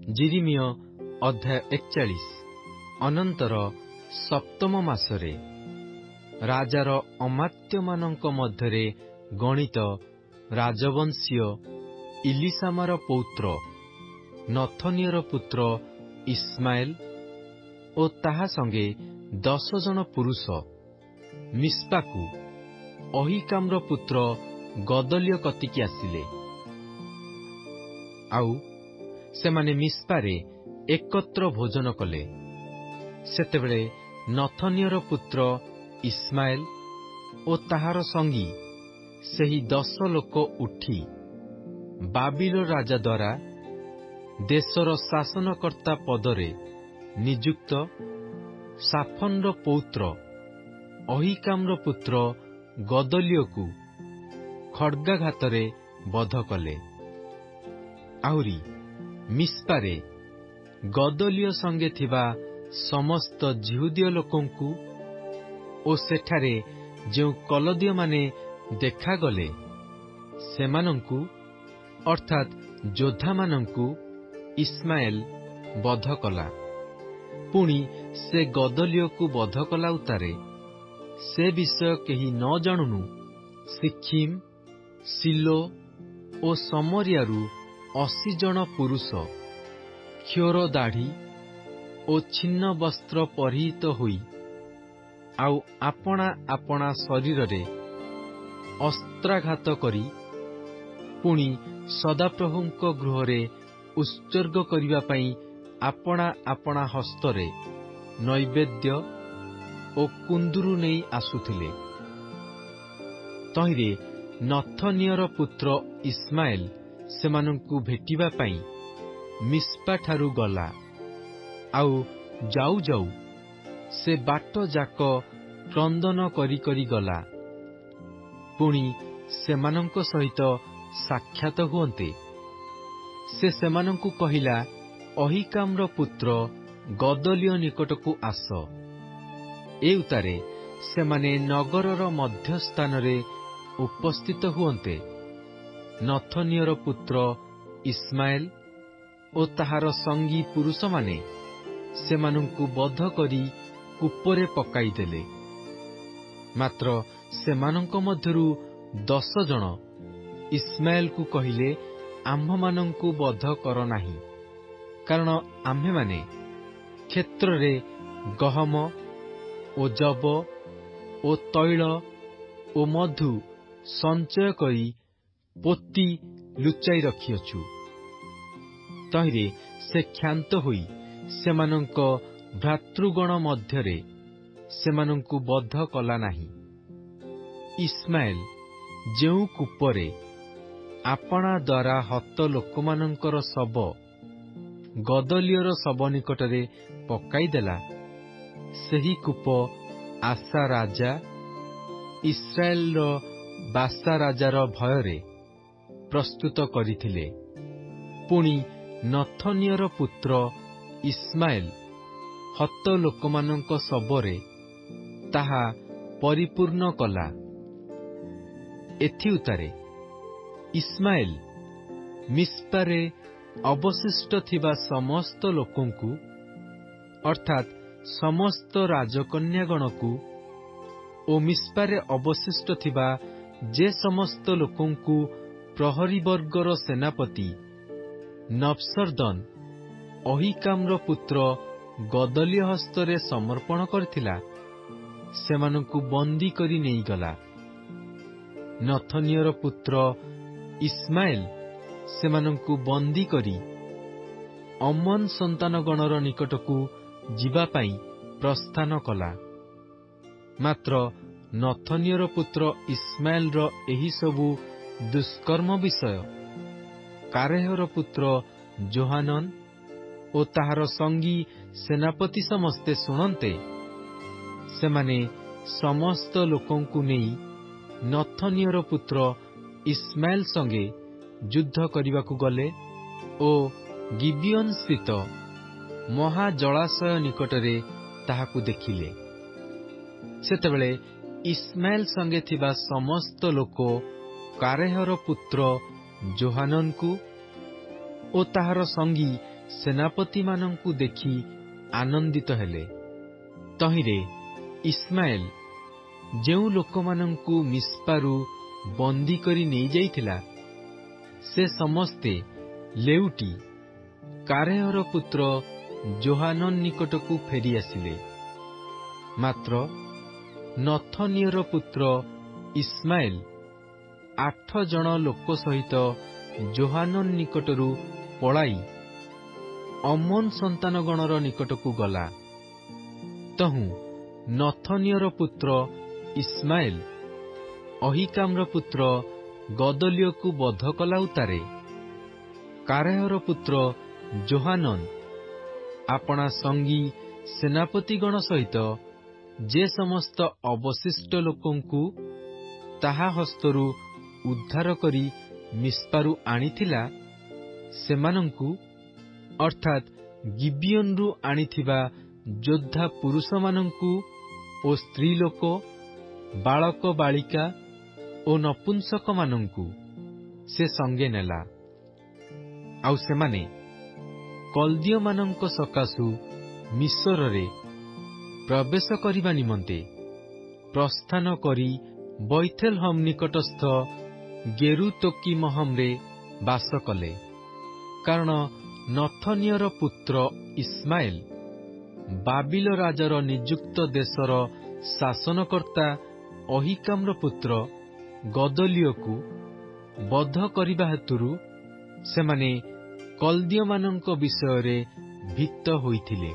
जिरिमिय अध्याय 41। अनंतर सप्तम मासरे राजार अमात्यमानंक मध्यरे गणित राजवंशीय इलिसामार पौत्र नथनियर पुत्र इस्माएल ओ ताहा संगे 10 जन पुरुष मिस्पाकु अहिकाम्र पुत्र गदलिय कतिकी आसिले। आउ सेमाने मिस्पारे एकत्र भोजन कले। सेतेबेले नथनियर पुत्र इस्माएल ओ ताहार संगी सेही 10 लोक उठी बाबिलो राजा द्वारा देशर शासनकर्ता पदरे नियुक्त साफनर पौत्र अहिकाम्र पुत्र गदलियकु खड्गाघातरे बध कले। आहुरी मिस्पारे गदलिय संगे थिबा समस्त जिहुदीय लोकंकु ओ सेठारे जेउ कलदीय माने देखागले सेमानंकु अर्थात योद्धा मानंकु इस्माएल बध कला। पुणी से गदलियकु बध कला उतारे से विषय केही न जाणुनु सिक्किम सिलो ओ समरियारू 80 जन पुरुष क्षोर दाढ़ी ओ छिन्न वस्त्र परिहित होई आउ आपणा आपणा शरीर रे अस्त्राघात करी पुणी सदाप्रभुंक गृहरे उत्सर्ग करिबा पई आपणा आपणा हस्तरे नैवेद्य ओ कुंदुरु नेई आसुथिले। तहिरे नथनियर पुत्र इस्माएल सेमानंकु भेटिबा पई मिस्पा ठारू गला। आउ जाऊ जाऊ से बाट जाक क्रंदन करी करी गला। पुणी सेमानंक सहित साक्षात हुअन्ते से सेमानंकु कहिला अहिकाम्र पुत्र गदलिय निकटकु आस। ए उतारे सेमाने नगरर मध्यस्थानरे उपस्थित हुअन्ते। नथनियर पुत्र इस्माएल ओ ताहार संगी पुरुष माने सेमानंकु बध करी कूपरे पकाई देले। मात्र सेमानंक मध्यरु 10 जन इस्माएल को कहिले आम्भमानंकु बध कर नाही, कारण आम्भे माने क्षेत्र रे गहम ओ जब ओ तैल ओ मधु संचय करी पोती लुचाई रखिअछु। तहिरे से क्षांत होई सेमानंक भ्रातृगण मध्यरे सेमानंकु बध कला नाही। इस्माएल जेउ कूपरे आपणा द्वारा हत लोकमानंकर शब गदलियर शब निकटरे पकाई देला, सेही कूप आसा राजा इस्राएल बासा राजार भयरे प्रस्तुत करिथिले। पुणी नथनियर पुत्र इस्माएल हत लोकमानंक शबरे ताहा परिपूर्ण कला। एथि उतारे इस्माएल मिस्पारे अवशिष्ट थिबा समस्त लोकंकु अर्थात समस्त राजकन्यागणकु ओ मिस्पारे अवशिष्ट थिबा जे समस्त लोकंकु प्रहरी वर्गर सेनापति नब्सरदन अहिकाम्र पुत्र गदलिय हस्तरे समर्पण करथिला सेमानंकु बंदी करी नेई गला। नथनियर पुत्र इस्माएल सेमानंकु बंदी करी अमन संतानगणर निकटकु जिबा पई प्रस्थान कला। मात्र नथनियर पुत्र इस्माएल रो एही सबु दुष्कर्म विषय कारेहर पुत्र जोहानन ओ ताहार संगी सेनापति समस्ते सुनन्ते सेमाने समस्त लोकंकु नेई नथनियर पुत्र इस्माएल संगे युद्ध करिबाकु गले ओ गिबियन स्थित महाजलाशय निकटरे ताहाकु देखिले। सेतेबेले इस्माएल संगे थिबा समस्त लोक कारेहर पुत्र जोहानन को ଓ ତାହାର ସଙ୍ଗୀ ସେନାପତିମାନଙ୍କୁ ଦେଖି ଆନନ୍ଦିତ ହେଲେ। ତହିଁରେ ଇସ୍ମାଏଲ ଯେଉଁ ଲୋକମାନଙ୍କୁ ମିସ୍ପାରୁ ବନ୍ଦୀ କରି ନେଇଯାଇଥିଲା, ସେ ସମସ୍ତେ ଲେଉଟି କାରେହର ପୁତ୍ର ଯୋହାନନ ନିକଟକୁ ଫେରିଆସିଲେ। ମାତ୍ର ନଥନିଏର ପୁତ୍ର ଇସ୍ମାଏଲ 8 ଜଣ ଲୋକ ସହିତ ଯୋହାନନ ନିକଟରୁ ପଳାଇ ଅମୋନ ସନ୍ତାନଗଣର ନିକଟକୁ ଗଲା। ତହୁଁ ନଥନିଏର ପୁତ୍ର ଇସ୍ମାଏଲ ଅହିକାମର ପୁତ୍ର ଗଦଲିଓକୁ ବଧ କଲା ଉତ୍ତାରେ କାରେହର ପୁତ୍ର ଯୋହାନନ ଆପଣା ସଙ୍ଗୀ ସେନାପତିଗଣ ସହିତ ଯେ ସମସ୍ତ ଅବଶିଷ୍ଟ ଲୋକଙ୍କୁ ତାହା ହସ୍ତରୁ ଉଦ୍ଧାର କରି ମିସ୍ପାରୁ ଆଣିଥିଲା, ସେମାନଙ୍କୁ ଅର୍ଥାତ୍ ଗିବିଓନରୁ ଆଣିଥିବା ଯୋଦ୍ଧା ପୁରୁଷମାନଙ୍କୁ ଓ ସ୍ତ୍ରୀଲୋକ, ବାଳକ ବାଳିକା ଓ ନପୁଂସକମାନଙ୍କୁ ସେ ସଙ୍ଗେ ନେଲା। ଆଉ ସେମାନେ କଲ୍ଦୀୟମାନଙ୍କ ସକାଶୁ ମିଶରରେ ପ୍ରବେଶ କରିବା ନିମନ୍ତେ ପ୍ରସ୍ଥାନ କରି ବୈଥେଲହମ ନିକଟସ୍ଥ ଗେରୁତୋକିମହମରେ ବାସ କଲେ। କାରଣ ନଥନିଏର ପୁତ୍ର ଇସ୍ମାଏଲ ବାବିଲ ରାଜାର ନିଯୁକ୍ତ ଦେଶର ଶାସନକର୍ତ୍ତା ଅହିକାମର ପୁତ୍ର ଗଦଲିଓକୁ ବଧ କରିବା ହେତୁରୁ ସେମାନେ କଲ୍ଦୀୟମାନଙ୍କ ବିଷୟରେ ଭୀତ ହୋଇଥିଲେ।